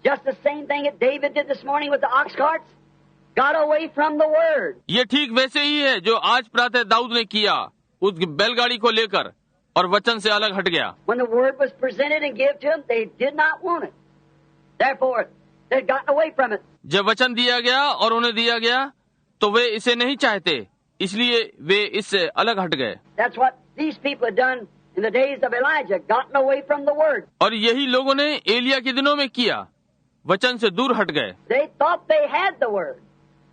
Just the same thing that David did this morning with the ox carts. Got away from the word. ये ठीक वैसे ही है जो आज प्रातः दाऊद ने किया उस बैलगाड़ी को लेकर और वचन से अलग हट गया। When the word was presented and given to them, they did not want it. Therefore, they had gotten away from it. जब वचन दिया गया और उन्हें दिया गया तो वे इसे नहीं चाहते, इसलिए वे इससे अलग हट गए। That's what these people had done in the days of Elijah, gotten away from the word. और यही लोगों ने एलिया के दिनों में किया, वचन से दूर हट गए। They thought they had the word,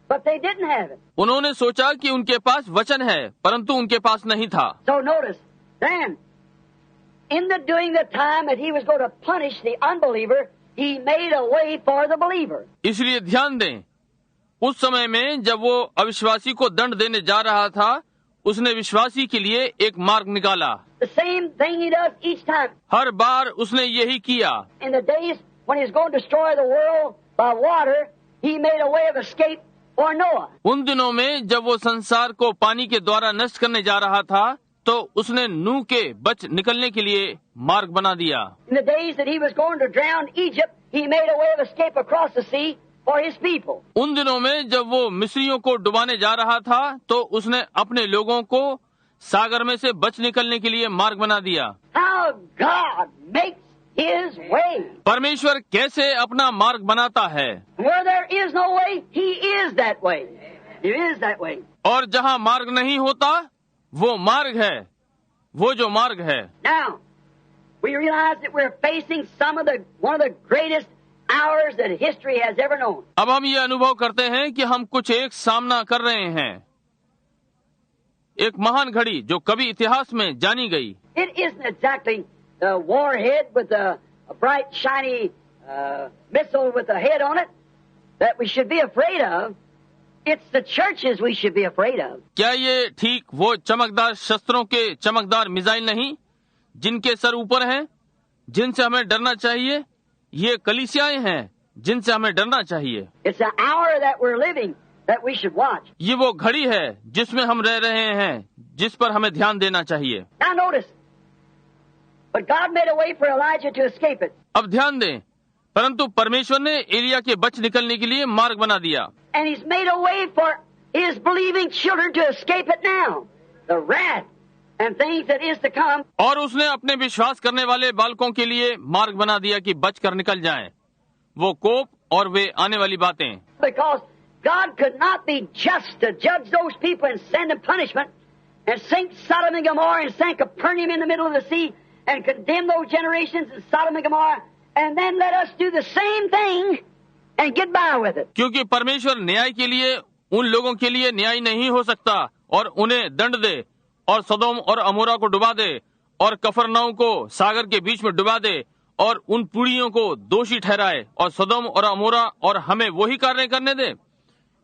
but they didn't have it. उन्होंने सोचा कि उनके पास वचन है, परंतु उनके पास नहीं था। So notice, then, during the time that he was going to punish the unbeliever, he made a way for the believer. इसलिए ध्यान दें, उस समय में जब वो अविश्वासी को दंड देने जा रहा था, उसने विश्वासी के लिए एक मार्ग निकाला। The same thing he does each time. हर बार उसने यही किया। In the days when he was going to destroy the world by water, he made a way of escape for Noah. उन दिनों में जब वो संसार को पानी के द्वारा नष्ट करने जा रहा था, तो उसने नूह के बच निकलने के लिए मार्ग बना दिया। In the days that he was going to drown Egypt, he made a way of escape across the sea for his people. उन दिनों में जब वो मिस्रियों को डुबाने जा रहा था, तो उसने अपने लोगों को सागर में से बच निकलने के लिए मार्ग बना दिया। How God makes his way. परमेश्वर कैसे अपना मार्ग बनाता है। Where there is no way, he is that way. He is that way. और जहाँ मार्ग नहीं होता, वो मार्ग है, वो जो मार्ग है। Now, we realize that we're facing one of the greatest hours that history has ever known. अब हम ये अनुभव करते हैं कि हम कुछ एक सामना कर रहे हैं, एक महान घड़ी जो कभी इतिहास में जानी गई। It isn't exactly the warhead with a bright shiny missile with a head on it that we should be afraid of. It's the churches we should be afraid of. क्या ये ठीक वो चमकदार शस्त्रों के चमकदार मिसाइल नहीं जिनके सर ऊपर हैं, जिनसे हमें डरना चाहिए? ये कलीसियाएं हैं जिनसे हमें डरना चाहिए। It's the hour that we're living that we should watch. ये वो घड़ी है जिसमें हम रह रहे हैं, जिस पर हमें ध्यान देना चाहिए। Now notice, but God made a way for Elijah to escape it. अब ध्यान दें, परंतु परमेश्वर ने एलिया के बच निकलने के लिए मार्ग बना दिया। And he's made a way for his believing children to escape it now. The wrath and things that is to come. और उसने अपने विश्वास करने वाले बालकों के लिए मार्ग बना दिया कि बचकर निकल जाएं, वो कोप और वे आने वाली बातें। Because God could not be just to judge those people and send them punishment and sink Sodom and Gomorrah and sink Capernaum in the middle of the sea and condemn those generations in Sodom and Gomorrah and then let us do the same thing and get by with it. क्योंकि परमेश्वर न्याय के लिए उन लोगों के लिए न्याय नहीं हो सकता और उन्हें दंड दे और सदोम और अमोरा को डुबा दे और कफरनहूम को सागर के बीच में डुबा दे और उन पुड़ियों को दोषी ठहराए और सदोम और अमोरा और हमें वही कार्य करने दे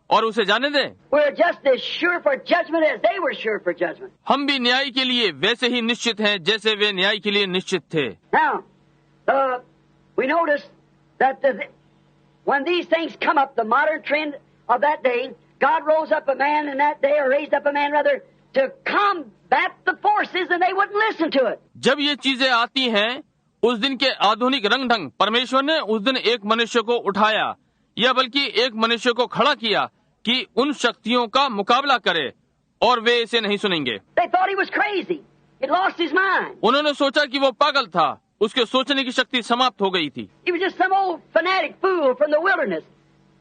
और उसे जाने दे। We're just as sure for judgment as they were sure for judgment. हम भी न्याय के लिए वैसे ही निश्चित हैं जैसे वे न्याय के लिए निश्चित थे। Now, we notice that when these things come up, the modern trend of that day, God rose up a man in that day, or raised up a man rather, to combat the forces, and they wouldn't listen to it. जब ये चीजें आती हैं, उस दिन के आधुनिक रंग ढंग, परमेश्वर ने उस दिन एक मनुष्य को उठाया या बल्कि एक मनुष्य को खड़ा किया कि उन शक्तियों का मुकाबला करे, और वे इसे नहीं सुनेंगे। They thought he was crazy. He'd lost his mind. उन्होंने सोचा कि वो पागल था, उसके सोचने की शक्ति समाप्त हो गई थी। He was just some old fanatic fool from the wilderness,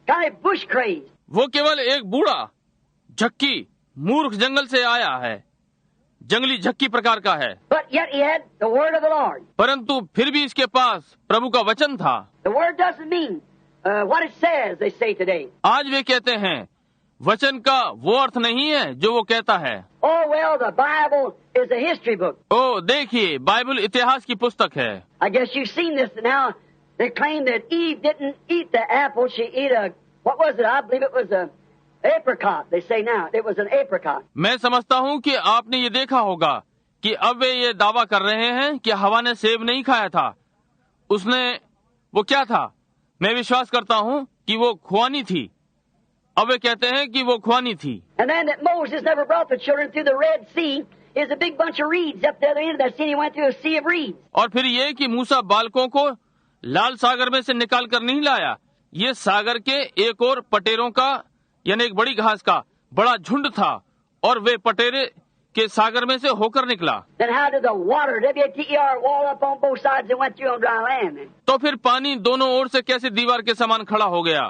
kind of bush crazed. वो केवल एक बूढ़ा झक्की मूर्ख जंगल से आया है, जंगली झक्की प्रकार का है। But yet he had the word of the Lord. परंतु फिर भी इसके पास प्रभु का वचन था। The word doesn't mean what it says, they say today. आज वे कहते हैं वचन का वो अर्थ नहीं है जो वो कहता है। Oh well, the Bible is a history book. ओ देखिए, बाइबल इतिहास की पुस्तक है। I guess you've seen this now. They claim that Eve didn't eat the apple; she ate what was it? I believe it was a apricot. They say now it was an apricot. मैं समझता हूँ कि आपने ये देखा होगा कि अब वे ये दावा कर रहे हैं कि हवा ने सेब नहीं खाया था, उसने वो क्या था? मैं विश्वास करता हूँ कि वो खुआनी थी। अब वे कहते हैं कि वो खुआनी थी। And then that Moses never brought the children through the Red Sea is a big bunch of reeds up the other end of that sea. He went through a sea of reeds. और फिर ये कि मूसा बालकों को लाल सागर में से निकाल कर नहीं लाया। ये सागर के एक और पटेरों का यानी एक बड़ी घास का बड़ा झुंड था और वे पटेरे के सागर में से होकर निकला। Then how did the water, W-A-T-E-R, wall up on both sides and went through on dry land? Then? तो फिर पानी दोनों ओर से कैसे दीवार के समान खड़ा हो गया?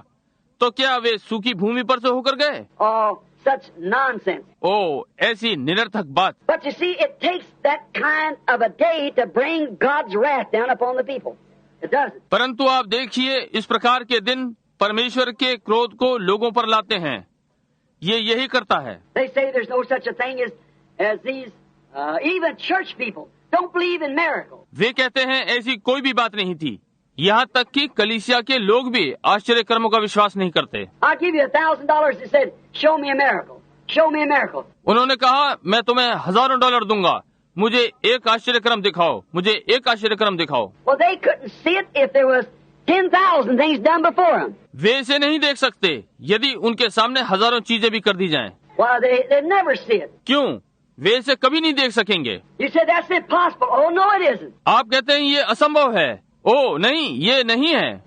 तो क्या वे सूखी भूमि पर से होकर गए? Oh, such nonsense. ओ, ऐसी निरर्थक बात। But you see, it takes that kind of a day to bring God's wrath down upon the people. It doesn't. परंतु आप देखिए, इस प्रकार के दिन परमेश्वर के क्रोध को लोगों पर लाते हैं। ये यही करता है। They say there's no such a thing as these, even church people don't believe in miracles. वे कहते हैं ऐसी कोई भी बात नहीं थी। यहाँ तक कि कलीसिया के लोग भी आश्चर्य कर्मों का विश्वास नहीं करते। I'll give you $1,000 and said, show me a miracle. Show me a miracle. उन्होंने कहा, मैं तुम्हें $1000 दूंगा, मुझे एक आश्चर्य कर्म दिखाओ, मुझे एक आश्चर्य कर्म दिखाओ। Well, they couldn't see it if there was 10,000 things done before them. वे इसे नहीं देख सकते यदि उनके सामने हजारों चीजें भी कर दी जाएं। Why, they'd never see it. क्यों? वे इसे कभी नहीं देख सकेंगे। You said that's impossible. Oh, no, it isn't. आप कहते हैं ये असंभव है। ओ नहीं, ये नहीं है।